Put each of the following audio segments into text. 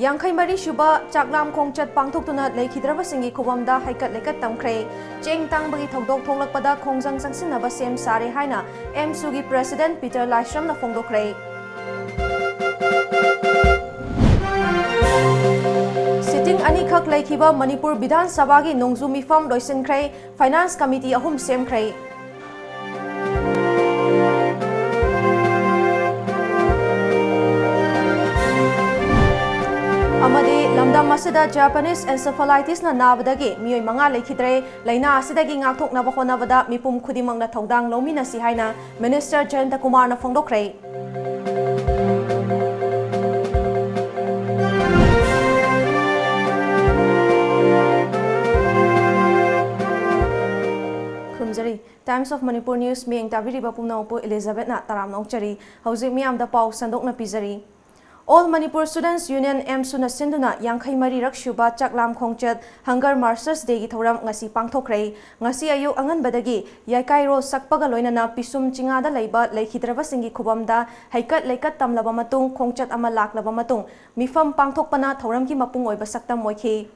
Yangkai Mari Shuba Chaklam Kongchat Pangtokuna Lekidraba Singi Kubamda Haikat Lekat Tamkre Cheng Tang Bagi Togdok Tolakpada Kongjang Sangsinaba Sem Sari Haina MSUgi President Peter Lashram na Fongdokre Sitting Anikak Laikiba Manipur Bidhan Sabagi Nongzu Mifam Loisenkre Finance Committee Ahum Semkre Amadi lamdam masida Japanese encephalitis na nabadagi miyoi manga lekhidre laina asidagi ngakthok na bahonabada mipum khudimang na thodang lomina si haina Minister Jayanta Kumar na fongdokre Krumjari Times of Manipur News mi engtabiri bapumna upo Elizabeth na taram nongchari hauzik miyam da pau sandok na pizari All Manipur Students Union MSU na sinduna Yangkai Mari Rakshuba Chaklam Kongchat Hunger Marchers Day gi thoram ngasi pangthokre ngasi ayu angan badagi Yaikai ro sakpaga loinana pisum chingada leiba leikidraba singi khubamda haikat leikat tamlaba matung kongchat ama laklaba matung mifam pangthokpana thoram ki mapung oiba saktam moikhi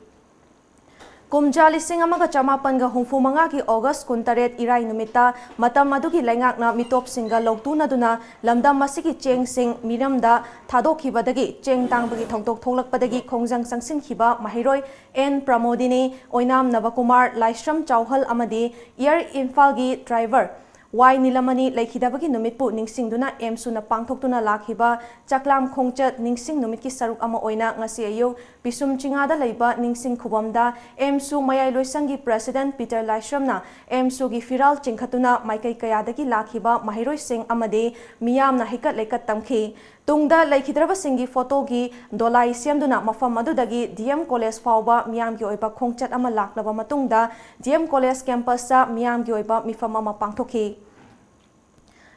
Kumja lising amaga chamapan ga hungfu manga ki August 18 irai numita matam madugi laingak na mitop singa logtuna duna lamdam masigi cheng sing miramda thadokhi badagi cheng tang bagi thongtok tholakpadagi khongjang sangsin khiba mahiroi N Pramodini Oinam Navakumar Laishram Chauhal amadi Air Infal gi driver Y Nilamani Laikhidabagi Numitpu Ningsing Duna MSU na Pangthoktuna Lakhiba Chaklam Kongchat Ningsing Numit ki Saruk ama oina ngasi ayu pisum chingada leiba Ningsing Khubamda MSU Mayai Loisangi President Peter Lashram na MSU gi Firal Chingkhatuna Maikai Kayadagi Lakhiba Mahiroi Singh amade miyam na hikat lekat tamkhi Tungda Laikhidraba Singi photo gi dolai siamduna mafam adudagi DM College fauba miyam gi oiba khongchat ama laklaba matungda DM College campus sa miyam gi oiba mifam ama pangthokhi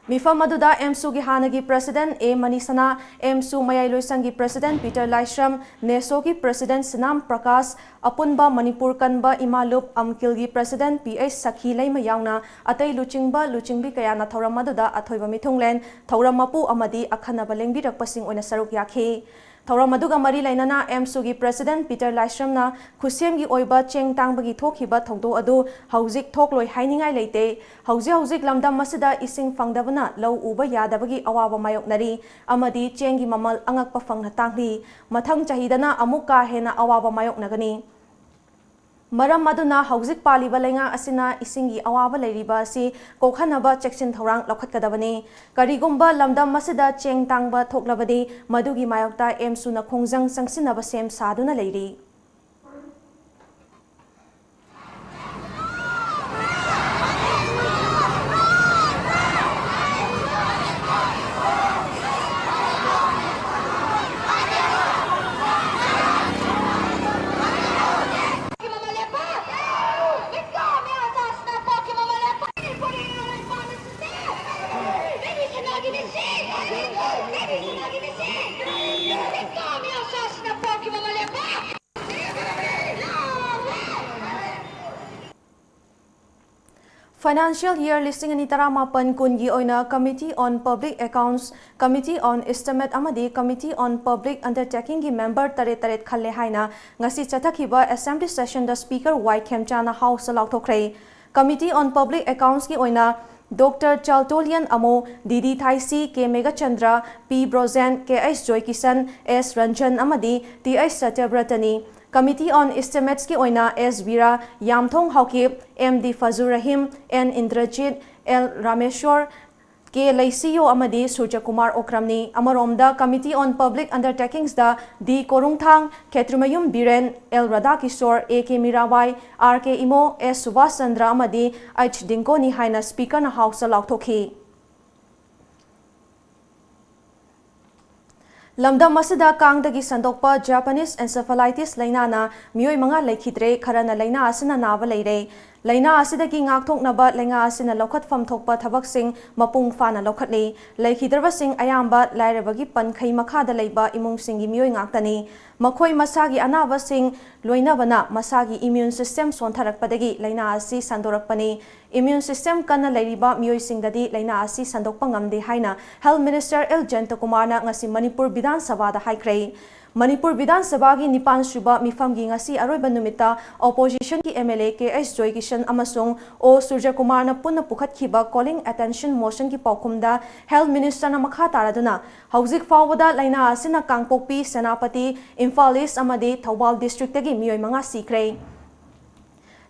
Mifam aduda MSU gi hanagi President A Manisana MSU Mayai Loisangi President Peter Lashram NESO gi President Sinam Prakash Apunba Manipur Kanba Imalup Amkil gi President PH Sakhi Laima yauna atai luchingbi kaya na thoram aduda athoiba mithunglen thoram mapu amadi akhanaba lengbi rakpasing oina saruk yakhi Thoram aduga mari lainana MSU gi President Peter Lashram na khusem gi oiba cheng tangbagi thokhiba thongdo adu hauzik thokloi hainingai leite hauzik lamdam masida ising fangdabana lau uba yadabagi awaba mayoknari amadi chengi mamal angakpa fangna tangli mathang chahidana amuka hena awaba mayoknagani Maram maduna hauzik paliba lenga asina isingi awaba leiriba asi kokhanaba cheksin thorang lokhatkadabani karigumba lamdam masida cheng tangba thoklabadi madugi mayokta MSU na khongjang sangsinaba sem saduna leiri Financial year listing ani taramapan kungi oina Committee on Public Accounts, Committee on Estimate amadi Committee on Public Undertaking gi member taret khalle haina ngasi chathakiba Assembly session da Speaker Y Khemchana House laukthokre Committee on Public Accounts gi oina Dr. Chaltolian Amo, Didi Thaisi, K. Megachandra, P. Brozen, K. S. Joy Kisan, S. Ranjan Amadi, T. S. Satyabratani. Committee on Estimates ki oina S. Vira, Yamthong Haukip, M. D. Fazur Rahim, N. Indrajit, L. Rameshwar, K. Laisiyo Amadi, Surya Kumar Okramni, Amaromda, Committee on Public Undertakings da D. Korungthang, Ketrumayum Biren, L. Radakishore, A. K. Mirabai, R. K. Imo, S. Subhas Chandra Amadi, H. Dinkoni Haina Speaker na House laukthokhi. Lamdam masida kangdagi sandokpa Japanese encephalitis lainana miyoi manga laikhidre kharana laina asina naba leire laina asidagi ngakthoknaba laina asina lokhatfam thokpa thabaksing mapung fana lokhatli laikhidrabasing ayamba lairabagi pankhai makhada leiba imungsingi miyoi ngaktani makhoi masagi anabasing loinabana masagi immune system sontharakpadagi laina asi sandorakpani immune system kana leiriba miyoi singdadi laina asi sandokpa ngamde haina Health Minister L. Jayanta Kumar na ngasi Manipur Bidhan Sabha da haikre Manipur Vidhan Sabha gi Nipan Suba Mifam gi ngasi aroiba numita opposition ki MLA KS Joy Kishan amasung O Surya Kumar na punna pukhatkiba calling attention motion ki paukumda Health Minister na makha taraduna hauzik fawada laina asina Kangpokpi Senapati Imphal East amadi Thoubal district tagi miyoi manga sikre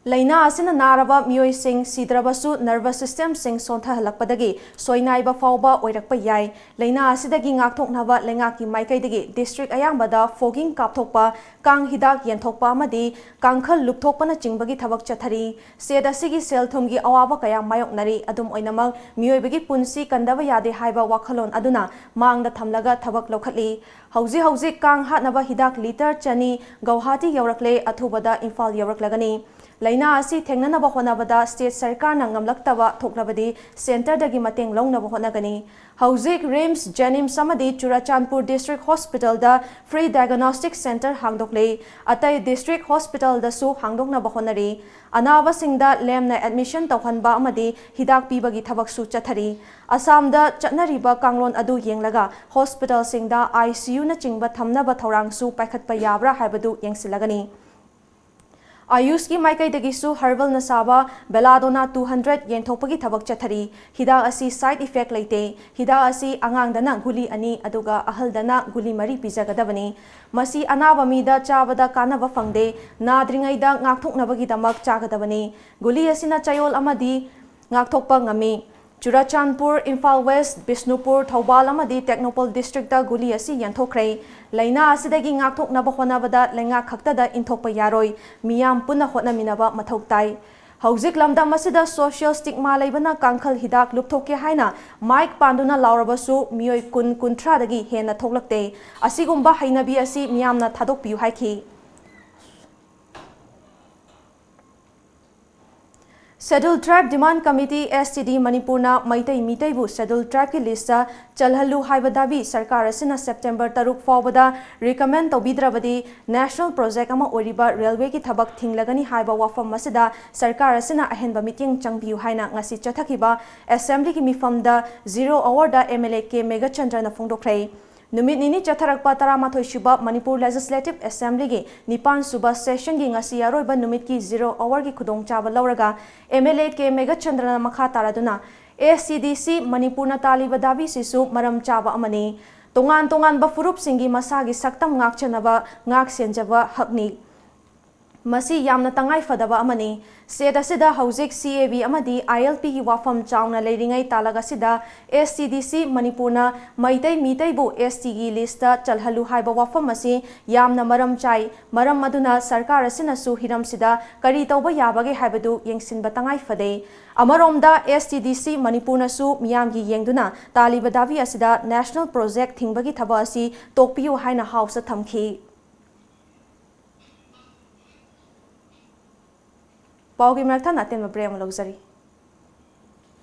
Laina asina naraba miyoi sing sidrabasu nervous system sing sontha halakpadagi soinaiba fawba oirakpa yai laina asidagi ngakthoknaba lengaki maikaidagi district ayambada fogging kapthokpa kang hidak yenthokpa amadi kangkhal lupthokpana chingbagi thabak chathari sed asigi selthumgi awaba kaya mayoknari adum oinamak miyoibagi punsi kandaba yade haiba wakhalon aduna mangda thamlaga thabak lokhatli hauji kang hatnaba hidak liter chani Guwahati yaurakle athubada Imphal yauraklagani Laina asi thengnanaba honabada state sarkar na ngamlaktaba thoklabadi center dagi mateng longnaba honagani hauzik Rims Jenims amadi Churachandpur district hospital da free diagnostic center hangdokle atai district hospital da su hangdoknaba honari anaba singda lemna admission tawhanba amadi hidak pibagi thabak su chathari Assam da chatnariba kanglon adu yenglaga hospital singda ICU na chingba thamnaba thorang su paikhatpa yabra haibadu yengsilagani Ayush ki maikai dagisu herbal nasaba beladona 200 yenthopagi thabak chathari hida asi side effect laite hida asi angang dana guli ani aduga ahal dana guli mari pijagadabani masi anaba mida chabada kanaba fangde nadringai da ngakthoknabagi damak chagadabani guli asina chayol amadi ngakthokpa ngami Churachandpur, Imphal West, Bishnupur, Thoubal amadi Technopol district da guli asi yanthokre laina asidagi ngakthoknaba honabada lenga khaktada inthokpa yaroi miyam punna hotnaminaba mathoktai hauzik lamda masida social stigma leibana kangkhal hidak lupthokke haina mic panduna laurabasu miyoi kun kunthra dagi hena thoklakte asigumba hainabi asi miyamna thadokpiu haiki Scheduled Tribe Demand Committee STD Manipurna Maitai Mitaibu Scheduled Tribe ki lista chalhalu haibadabi sarkar asina September 3 fawbada recommend tobidrabadi national project ama oriba railway ki thabak thinglagani haiba wafam masida sarkar asina ahenba meeting changbiu haina ngasi chathakiba assembly ki mifamda 0 hour da MLA ke Megachandra na phongdokrai Numit nini chatharakpa taramathoi suba Manipur Legislative Assembly gi Nipan suba session gi ngasi aroiba numit ki 0 hour gi khudong chaba lauraga MLA ke Megachandra na makha taraduna ACDC Manipur na taliba dabi sisu maram chaba amani tongan ba furup singi masagi saktam ngakchanaba ngak senjaba hakni Masi yamna tangai fadaba amani seda sida hauzik CAB amadi ILP ki wafam chauna leiringai talaga sida SCDC Manipurna maitai mitaibu ST gi lista chalhalu haiba wafam masi yamna maram chai maram maduna sarkar asina su hiram sida kari tauba yabage haibadu yengsinba tangai fade amaromda STDC Manipurna su miyamgi yengduna taliba davi asida national project thingbagi thaba asi tokpiu haina house thamki Paugi Martha natin mabrem luxury.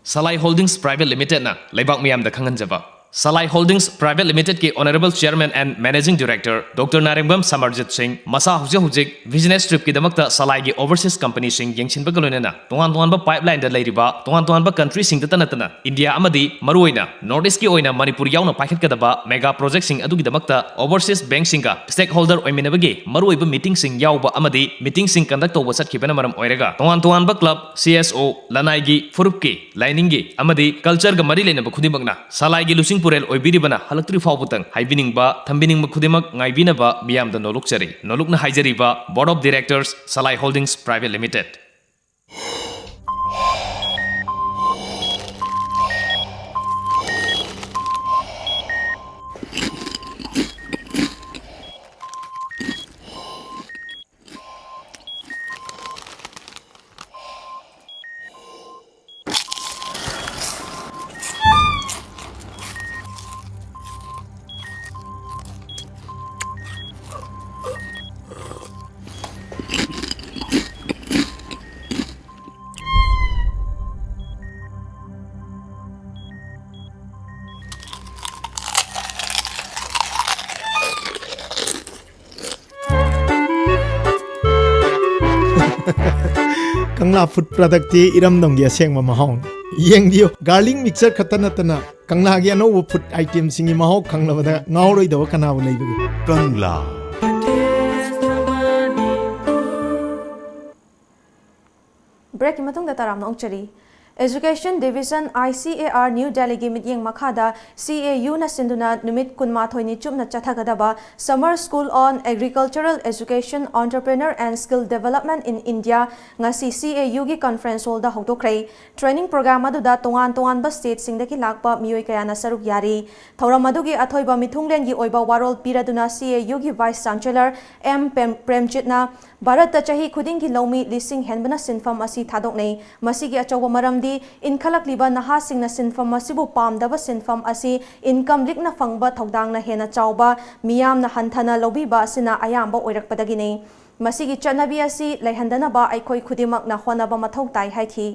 Salai Holdings Private Limited na Laibak Miyam da Kangan Java. Salai Holdings Private Limited ki Honorable Chairman and Managing Director Dr. Narengbam Samarjit Singh Masa Hujik business trip ki damakta Salai ki overseas company Singh Yengshin Bagalona Tuan ba pipeline da Lairiba Tuan ba country Singh Tanatana India Amadi Maruina Northeast ki Oina Manipur Yauna Paket Kadaba mega project Singh Adugi damakta overseas bank Singa stakeholder Oiminabagi Maruiba meeting Singh Yauba Amadi meeting Singh conduct over Sat Kibanamaram Oirega Tuan ba club CSO Lanaigi Furupki Liningi Amadi culture ga Mari Lena Bakudimagna Salai gi Lusing Purel Oibiribana Halaktri Fawbutang Haibining Thambining Ngaivinaba Miyam the Noluksari Nolukna Haijariba Board of Directors Salai Holdings Private Limited Kangla food product ti iram dong gi aseng ma mahong ꯌꯦꯡꯕꯤꯌꯨ garlic mixer ꯈꯛꯇ ꯅꯠꯇꯅ ꯀꯪꯂꯥꯒꯤ ꯑꯅꯧꯕ food ꯑꯥꯏꯇꯦꯝꯁꯤꯡꯒꯤ ꯃꯍꯥꯎ ꯈꯪꯂꯕꯗ ꯉꯥꯎꯔꯣꯏꯗꯕ ꯀꯅꯥꯕꯨ ꯂꯩꯕꯒꯦ Kangla. ꯕ꯭ꯔꯦꯛꯀꯤ ꯃꯇꯨꯡꯗ ꯇꯔꯥꯝꯅ ꯑꯣꯛꯆꯔꯤ Education Division ICAR New Delhi gi mityeng makhada CAU na sinduna numit kunmathoi ni chupna chathagadaba Summer School on Agricultural Education Entrepreneur and Skill Development in India ngasi CAU gi conference hall da hokdokre training program aduda tongan ba state singdaki lakpa miyoi kayana saruk yari thoram adugi athoiba mithunglen gi oiba warol piraduna CAU gi Vice Chancellor M Premjitna Bharat ta chahi khuding gi lomi lising henbana sinfam asi thadoknei masigi achoba maramdi इनखलक लिबा नहासिंग सिनफम असिबु पामदब सिनफम असि income लिकना फंगबा थौदांगना हेना चावबा मियामना हंथना लौबीबा असिना अयाम्बा ओइरकपदगिने मसिगी चनबी असि लैहंदनबा अइखोइ खुदिमकना होनबा मथौ ताइ हाइखि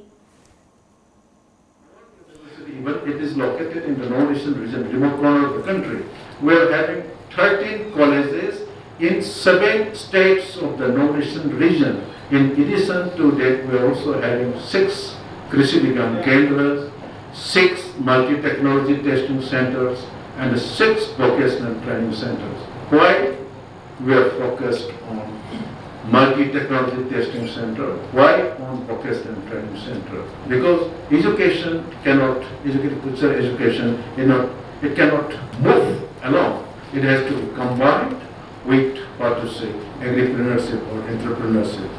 It is located in the northeastern region, remote corner of the country. We are having 13 colleges in 7 states of the northeastern region. In addition to that, we are also having 6 Krishi Vigyan Kendras, 6 multi-technology testing centers, and 6 vocational training centers. Why we are focused on multi-technology testing center? Why on vocational training center? Because education cannot, education, it cannot move alone. It has to be combined with what to say, agripreneurship or entrepreneurship.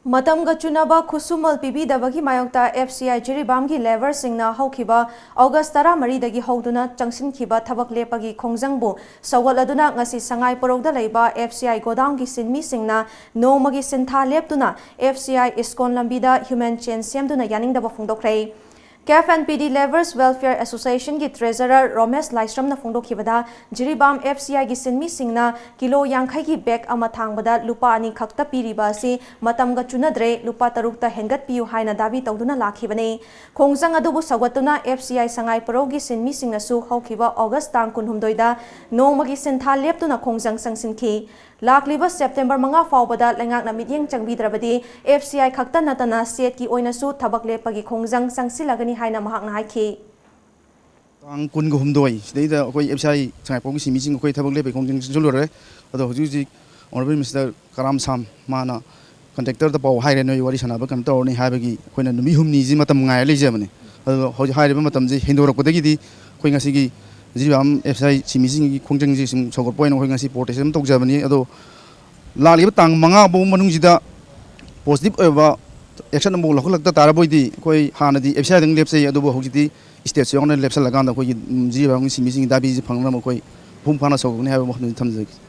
Matamga chunaba khusumal pibidabagi mayokta FCI Jiribamgi lever singna haukiba August 13 dagi hauduna changsinkhiba thabak lepagi khongjangbu sawaladuna ngasi sangai porogda leiba FCI godowngi sinmi singna nomagi sintha leptuna FCI Iskon lambida human chain semduna yaningdaba phongdokrei CAF and PD Levers Welfare Association ki Treasurer Romesh Laisram na phongdokhibada Jiribam FCI gi sinmi singna kilo yankhai ki bag ama thangbada lupa ani khakta piriba asi matamga chunadre lupa tarukta hengat piu haina dabi tawduna lakhibane khongjang adubu sawatuna FCI sangai parogi sinmi singna su haukiba August tang 19 da nomagi sintha leptuna khongjang sangsinki Lakliba September manga faubada lengak na midyeng changbidrabadi FCI khakta natana state ki oinasu thabak lepagi khongjang sangsilagani haina mahak na haikhi ang kun go humdoi sidaida koi FCI sangai pogi simising koi thabak lepagi khongjang julore ado huji honorable Mr. Karam Sam mana contractor da pau haire noi wari sanaba kam tawni habagi koina numi humni ji matam ngai lejamani ado hoji haire matam ji hindorakudagi di koi ngasi gi Jiribam FCI simising gi khongjang ji sim sogor point koi ngasi portation tokjabani ado laliba tang manga bo manung jida positive oiba action mo lokhlakta taraboidi koi hanadi FCI dang lepsai ado bo hojiti state yong na lepsal laganda koi Jiribam simising dabi ji phangna mo koi phumphana sogni haba mo thamjagi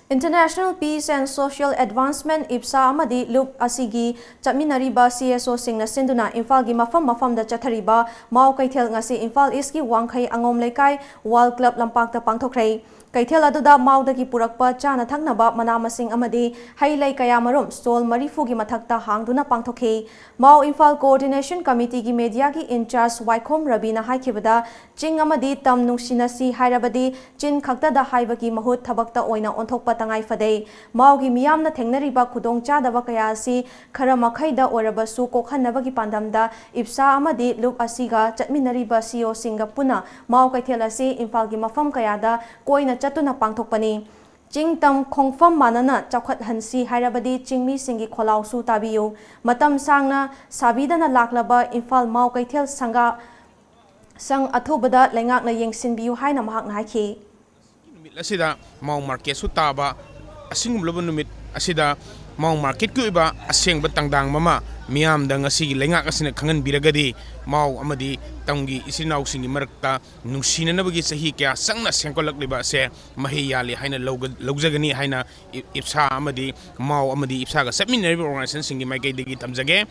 International Peace and Social Advancement IPSA amadi loop asigi chapminariba CSO singna sinduna Imphal gi mafam da chathariba mau kaithel ngasi Imphal East gi wangkhai angom leikai Wall Club lampakta pangthokrei kaithel aduda maudagi purakpa chana thangnaba manamasing amadi hailai kayamarom stall marifu gi mathakta hangduna pangthokhi mau Imphal Coordination Committee gi media gi in charge Waikhom Rabina haikibada ching amadi tam nungsinasi hairabadi chin khakta da haibagi mahut thabakta oina onthokpa tangai fadei maugi miyamna thengnariba khudong chadaba kaya asi khara makhaida orabasu kokhanabagi pandamda IPSA amadi loop asiga chatminariba CEO singa puna mau kaithel asi Imphal gi mafam kayada koina chatuna pangthokpani chingtam khongfam manana chakhat hansi hairabadi chingmi singi kholausu tabiyu matam sangna sabidana laklaba Imphal mau kaithel sanga sang athubada lengak na yengsinbiu haina mahak na haiki asida mau market su taba asingum lobo numit asida mau market ku iba asengba tangdang mama miam da ngasi lengak asina khangan biragadi mau amadi tamgi isinau singi marakta nungsina nabagi sahi kya sangna sengkolak liba se mahi yali haina lawjagani haina IPSA amadi mau amadi IPSA ga subsidiary organization singi mai degi tamjage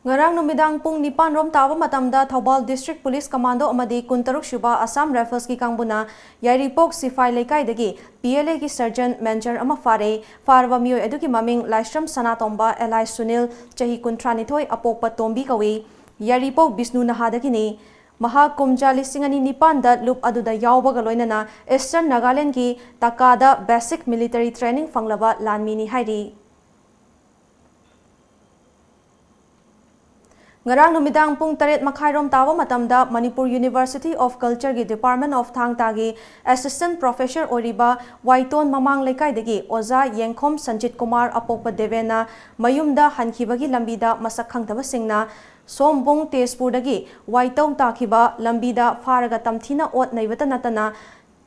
Ngarang numidang pung nipan rom tawa matamda Thobal District Police Commando amadi kuntaruk shuba Assam Rifles ki kangbuna Yairipok Sifai Lekai dagi PLA ki Sergeant Major ama fare farwa miyo eduki maming Laishram Sanatomba Eli Sunil chahi kuntranithoi apokpa tombi kawi Yairipok Bisnu Nahadaki ni Maha Kumja Lisingani Nipanda Loop Aduda Yaubaga Loinana Eastern Nagaland ki Takada Basic Military Training Fanglaba Lanmini Hairi Ngarang numidang pung taret makhairom tawa matamda Manipur University of Culture gi Department of Thangta gi Assistant Professor Oriba Waiton Mamang Lekai dagi Oza Yengkhom Sanjit Kumar Apopa Devena Mayumda Hankibagi Lambida Masak khangtaba singna Sombong Tezpur dagi Waitong Takiba Lambida Faraga Tamthina Ot Naibata Natana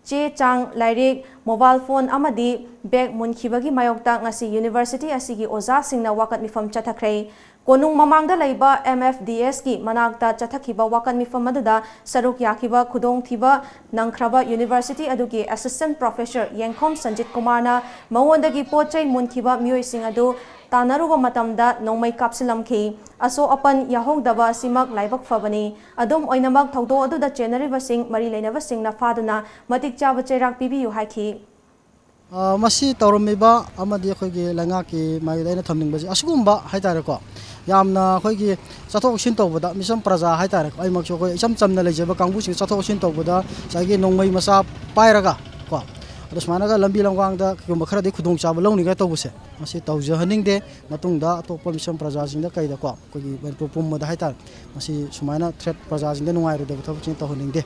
Che Chang Lairik Mobile Phone Amadi Bag Munkibagi Mayokta ngasi University asigi Oza singna wakat mifam chathakhrei Konung mamangda laiba MFDS ki manakta chathakiba wakan mifam aduda saruk yakiba khudong thiba nangkraba University adugi Assistant Professor Yengkhom Sanjit Kumar na mawondagi pochai munkhiba miyoi sing adu tanaruba matamda nongmai kapsilamki aso apan yahogdaba simak laibak fabani adum oinamak thaudo aduda chenariba sing mari leinaba sing na faduna matik chaba chairak pibiyu haiki masi tawramiba amadi akhoi langa ki mai daina thamningba asugumba haitare ko yamna akhoi chathok sin tawbada misam praja haitare ko ai makso ko isam chamna lejeba kangbu sing chathok sin tawbada sagi nongmai masa pairaga ko adusmanaga lambi langwangda kumba khara de khudong chaba lawni ga tawbuse masi tawja haningde matungda atokpa misam praja singda kaida ko kogi bantu pumma da haitare masi sumaina threat praja singda nungairu de thawk chin tawhningde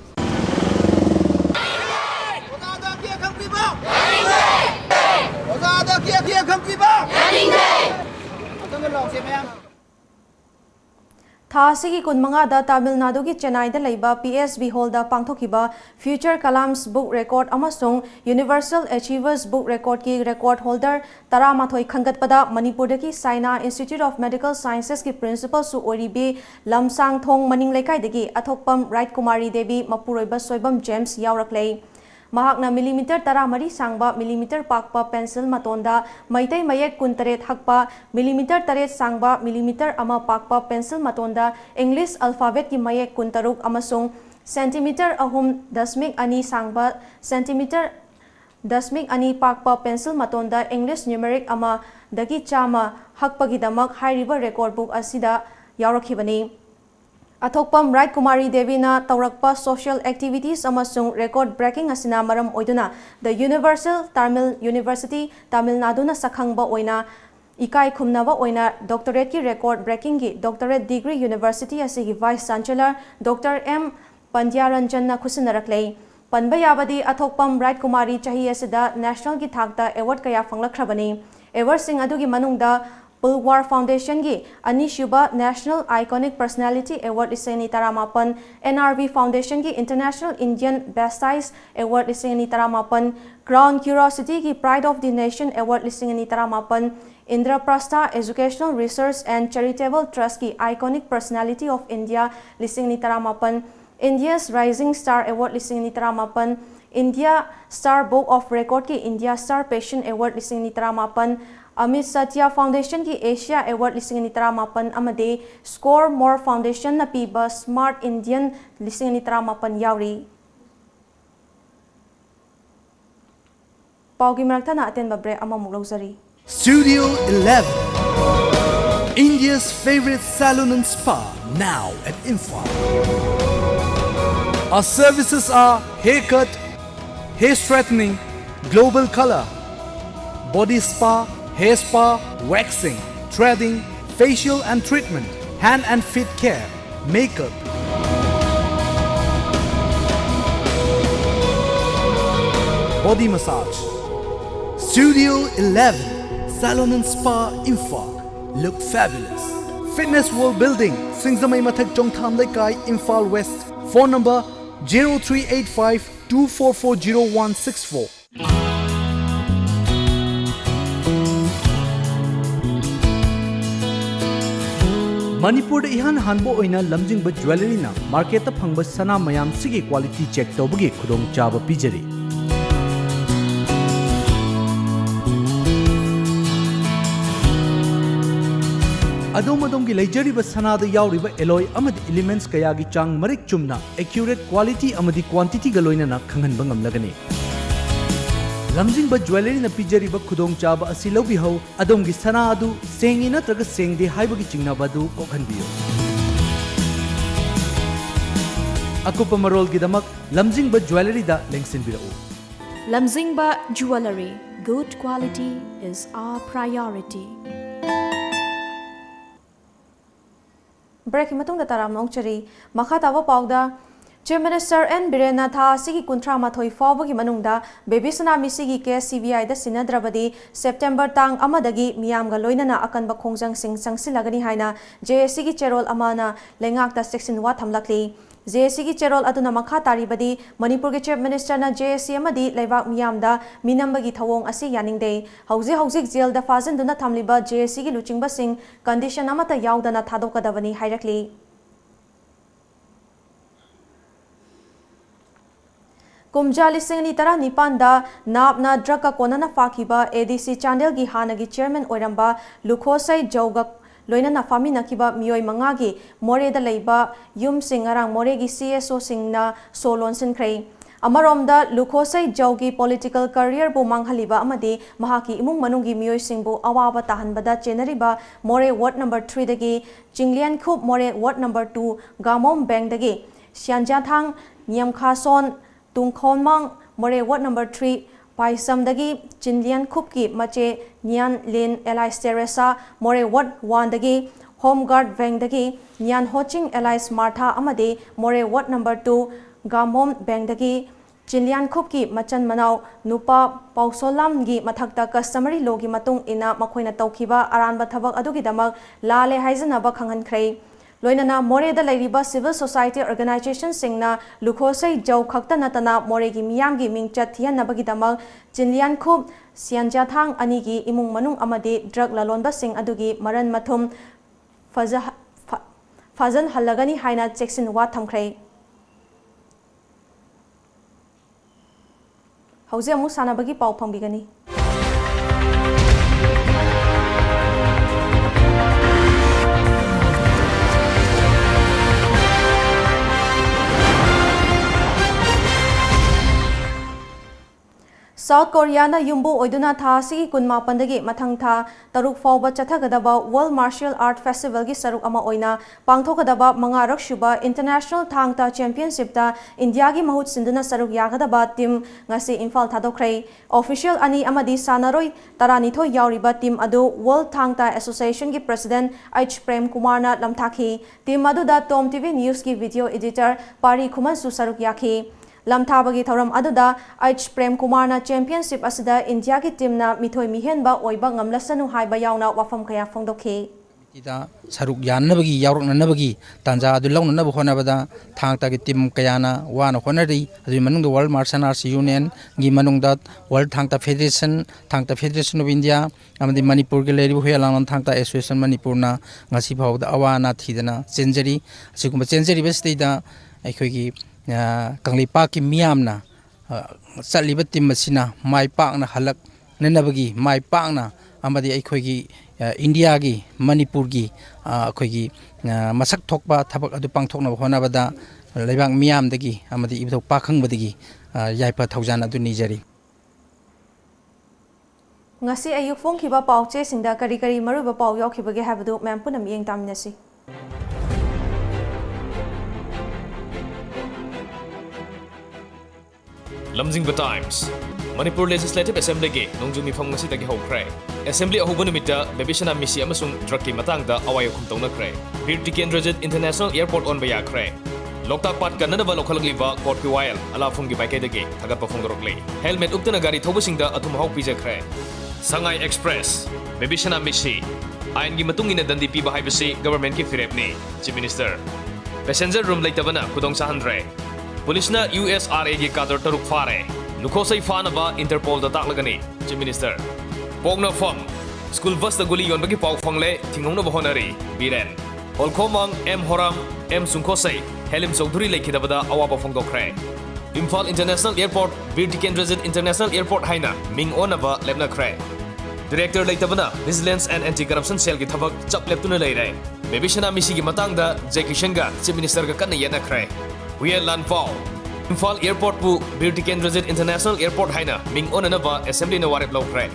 Thasigi kunmanga da Tamil Nadu ki Chennai da laiba PSB Hall da pangthokiba Future Kalams Book Record amasung Universal Achievers Book Record ki record holder Taramathoi khangatpada Manipur da ki Saina Institute of Medical Sciences ki principal su oribi Lamsang Thong Maning Lekai dagi athokpam Right Kumari Devi Mapuroiba Soibam James Yauraklei Mahakna millimeter taramari sangba millimeter pakpa pencil matonda maitai mayek kuntaret hakpa millimeter taret sangba millimeter ama pakpa pencil matonda English alphabet ki mayek kuntaruk amasung centimeter ahum dasmik ani sangba centimeter dasmik ani pakpa pencil matonda English numeric ama dagi chama hakpagi damak hairiba record book asida yaurakhibani Athokpam Right Kumari Devi na taurakpa social activities amasung record breaking asina maram oiduna the Universal Tamil University Tamil Nadu na sakhangba oina ikai khumnaba oina doctorate ki record breaking ki doctorate degree University asigi Vice Chancellor Dr. M. Pandyaranjan na khusinaraklei panba yabadi Athokpam Right Kumari chahi asida national ki thakta award kaya fanglakhrabani award sing adugi manungda Pulwar Foundation gi Anishuba National Iconic Personality Award iseni taramapan NRV Foundation gi International Indian Best-Size Award iseni taramapan Crown Curiosity gi Pride of the Nation Award iseni taramapan Indraprastha Educational Research and Charitable Trust ki Iconic Personality of India iseni taramapan India's Rising Star Award iseni taramapan India Star Book of Record ki India Star Patient Award iseni taramapan Amit Satya Foundation ki Asia Award 2018 amade Score More Foundation na piba Smart Indian 2018 yauri. Paugi marakta na aten babre amamuk lawzari. Studio 11, India's favorite salon and spa, now at Imphal. Our services are haircut, hair straightening, global color, body spa, hair spa, waxing, threading, facial and treatment, hand and feet care, makeup. Body massage. Studio 11, Salon and Spa Imphal. Look fabulous. Fitness World Building, Singzamai Mathak Chongtham Lekai, Imphal West. Phone number 0385 2440164. Manipur ihan hanbo oina lamjingba jewelry na market ta phangba sana mayam sigi quality check tawbagi khudong chaba pijari ꯑꯗꯣꯝꯒꯤ ꯂꯩꯖꯔꯤꯕ ꯁꯅꯥꯗ ꯌꯥꯎꯔꯤꯕ ꯑꯦꯂꯣꯏ ꯑꯃꯗꯤ ꯏꯂꯤꯃꯦꯟꯠꯁ ꯀꯌꯥꯒꯤ ꯆꯥꯡ ꯃꯔꯤꯛ ꯆꯨꯝꯅ accurate quality ꯑꯃꯗꯤ ꯀ꯭ꯋꯥꯟꯇꯤꯇꯤꯒ ꯂꯣꯏꯅꯅ ꯈꯪꯍꯟꯕ ꯉꯝꯂꯒꯅꯤ ꯂꯝꯖꯤꯡꯕ ꯖ꯭ꯋꯦꯂꯔꯤꯅ ꯄꯤꯖꯔꯤꯕ ꯈꯨꯗꯣꯡꯆꯥꯕ ꯑꯁꯤ ꯂꯧꯕꯤꯍꯧ ꯑꯗꯣꯝꯒꯤ ꯁꯅꯥ ꯑꯗꯨ ꯁꯦꯡꯉꯤ ꯅꯠꯇ꯭ꯔꯒ ꯁꯦꯡꯗꯦ ꯍꯥꯏꯕꯒꯤ ꯆꯤꯡꯅꯕ ꯑꯗꯨ ꯀꯣꯛꯍꯟꯕꯤꯌꯨ ꯑꯀꯨꯞꯄ ꯃꯔꯣꯜꯒꯤꯗꯃꯛ ꯂꯝꯖꯤꯡꯕ ꯖ꯭ꯋꯦꯂꯔꯤꯗ ꯂꯦꯡꯁꯤꯟꯕꯤꯔꯛꯎ lamjingba jewelry good quality is our priority Break matungda taram nongchari makha tawa pawda Chief Minister N Birena tha sigi kuntra mathoi fawbagi manungda baby sanami sigi ke CBI da sinadrabadi September tang amadagi miyamga loinana akanba khongjang sing sangsilagani haina JSC gi cherol amana lengak da section wa thamlakli JSC gi cherol aduna makha taribadi Manipur gi Chief Minister na JSC amadi leibak miyamda minambagi thawong asi yaningde hauzik jail da fazinduna thamliba JSC gi luchingba sing condition amata yaudana thadokadabani hairakli Kumja lisingani tara nipanda napna drug konana fakiba ADC channel gi hanagi chairman oiramba lukhosai jawga loina na famina kiba miyoi mangagi more da leiba yum singarang more gi CSO singna solon sinkrei amaromda lukhosai jawgi political career bu manghaliba amadi mahaki imung manungi miyoi singbu awaba tahanbada chenariba more ward number 3 dagi jinglian khub more ward number 2 gamom bank dagi sianjathang niamkhason Tungkhonmang more ward number 3 Paisam-dagi Jinlian Khupki mache Nyan Lin Elias Teresa more ward 1 dagi Home Guard Veng-dagi Nyan Hoching Elias Martha amade more ward number 2 Gamom Beng-dagi Jinlian Khupki machan manau nupa Pausolam-gi mathakta customary law-gi matung ina makhoina tawkhiba aranba thabak adugidamak lale haijanaba khanghankrei Loinana more da lairiba civil society organization singna lukhosai jaw khakta natana more gi miyam gi mingchat thiyanabagidamag Jinlian Khub Sianjathang anigi imung manung amade drug lalonba sing adugi maran mathum fazan halagani haina cheksin wa thamkrei Hauze amu sanabagi pau phangbigani South Korea na yumbu oiduna tha sigi kunma pandagi mathang tha taruk fawba chathagadaba World Martial Art Festival gi saruk ama oina pangthogadaba mangarak shuba International Thangta Championship ta India gi mahut sinduna saruk yagadaba team ngasi Imphal thadokhrei official ani amadi sanaroi tarani tho yauriba team adu World Thangta Association gi President H Prem Kumar na lamthakhi team adu da TOMTV News gi video editor Pari Khuman su saruk yakhi Lamthabagi thoram aduda H Prem Kumar na championship asida India ki team na mithoi mihenba oiba ngamlasanu haiba yauna wafam kaya phongdokhi ida saruk yanabagi yauroknanabagi tanja adu lawnanabu honabada thangta ki team kayana wana honari adu manungda World Martial Arts Union gi manungda World Thangta Federation of India amadi Manipur gi leribu huyalang thangta association Manipur na ngasi phawda awana thidana chenjari asigumba chenjari bestida aikhogi Kanglipa ki miyamna chaliba team asina mai pakna halak nanabagi mai pakna amadi aikhogi India gi Manipur gi akhogi masak thokba thabak adu pangthokna honabada leibang miyamdagi amadi ibthok pakhangbadagi yaipa thaujan adu nijari Ngasi ayuk phongkhiba pauche singda kari kari maruba pau yaukibage habadu mem punam yeng tamnasi Lamjingba Times Manipur Legislative Assembly gi nongjumi phang ngasi tagi hokre Assembly ahubun numita bebishana misi amasung drug ki matangda awayo khumtongna kre Bir Tikendrajit International Airport on baya kre Loktak Pat kanana lokhalgiba court ki wile ala phunggi bike dagi thagat pa phongdorokle helmet uktana gari thobusingda athum hau pija kre Sangai Express bebishana misi ain gi matungina dandi piba haibasi government ki firepni Chief Minister Passenger room leitabana khudong sahandre Police na USRA gi kadar taruk fare lukhosai fanaba Interpol da taklagani Chief Minister Pogna Fam School bus da guli yonbagi pau fangle thingongna bahonari Biren Holkhomang M Horam M Sungkhosai Helim Chaudhuri lekhidabada awaba phongdokre Imphal International Airport Bir Tikendrajit International Airport haina ming onaba lebna kre Director Leitabana, Vigilance and Anti-Corruption Cell ki thabak chap leptuna leire. Bebishana misi ki matangda Zekishanga Chief Minister ka kanna yana kray. We are Lanpao. Imphal Airport pu Beauty Kendrazit International Airport haina ming onanaba Assembly na warep law kray.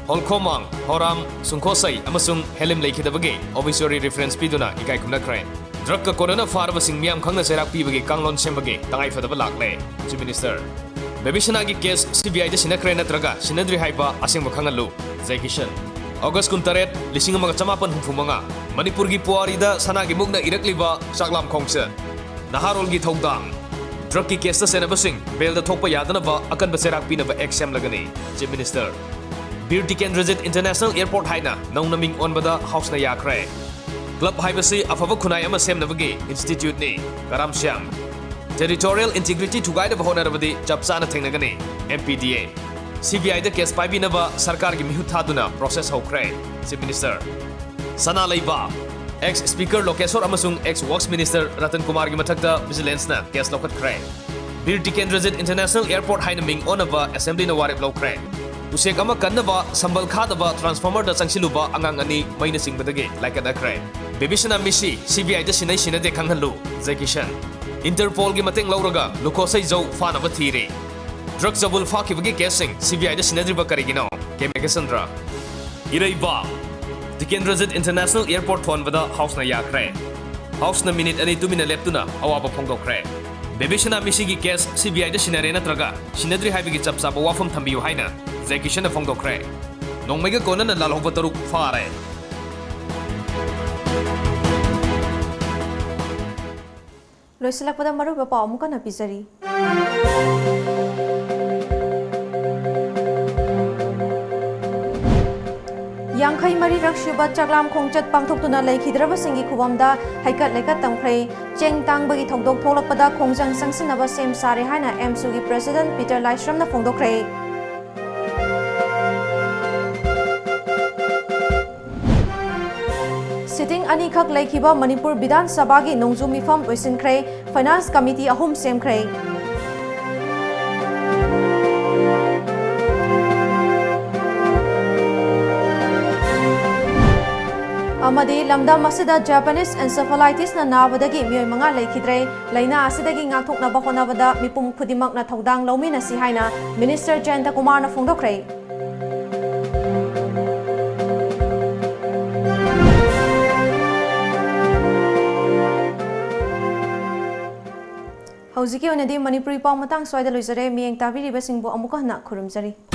Holkomang, Horam, Sungkosai, amasung Helim Leikidabagi, obituary reference piduna ikai kumna kray. Drug ka korona farba sing miam khangna serak pibagi kanglon sembagi tangai fadaba lakle. Chief Minister. Bebishana ki case CBI da sinakray natraga sinadri haiba asing makhangalu. Zekishan. August 13, 1985 Manipur gi puari da sana gi mugna irakliba saklam khongse. Naharol gi thongdang. Drug ki case ta senabasing bail da thokpa yadana ba akan baserak pina ba exam lagani. Chief Minister. Beauty Kendrazit International Airport haina naunaming onbada house na yakre. Club haibasi afaba khunai ama semnabagi institute ni karam syam. Territorial integrity tugai da bahona rabadi chapsana thengnagani MPDA. CBI da case paibinaba sarkar gi mihu thaduna process hokre. Chief Minister. Sana Leiba ex Speaker Lokeswar amasung ex Works Minister Ratan Kumar gi mathakta vigilance na case lokat kre. Beauty Kendrazit International Airport haina ming onaba assembly na warep lokre. Usek ama kannaba sambal khadaba transformer da changsiluba angang ani maina singbadage like a kray. Bebishana misi CBI da sinai sinade khanghalu Zekishan. Interpol gi mateng lauraga lukosai jau fanaba thire. Drug zabul fakibagi casing CBI da sinadriba karigino Kemekasandra. Iraiba The Kendrazit International Airport phone bada house na yakre. House na minute ani 2 minute leptuna awaba phongdokre. Bebishana misi gi case CBI da sinare natraga sinadri haibigi chapsaba wafam thambiu haina Zekishan na phongdokre. Nongmaiga kona na lalhoba taruk fare. Loisilakpada maruba paw amuka na pizari. Yangkai mari rakshuba chaklam khongchat pangthoktuna leikidraba singi khubamda haikat lekat tamkhre cheng tang bagi thokdok tholakpada khongjang sangsinaba sem sare haina MSU gi President Peter Laishram na phongdokre. Sitting ani khak laikhiba Manipur Bidhan Sabha gi nongju mifam oisinkhre Finance Committee ahum semkhre. Amadi lamdam asida Japanese encephalitis na nabadagi miyoy mga laikhidre laina asidagi ngakthokna ba honabada mipum khudimak na thodang lawmi na si haina Minister Jayanta Kumar na phongdokre. Hauziki onadi Manipuri paw matang swaida loizare miyeng tabiriba singbo amuka na khurumjari.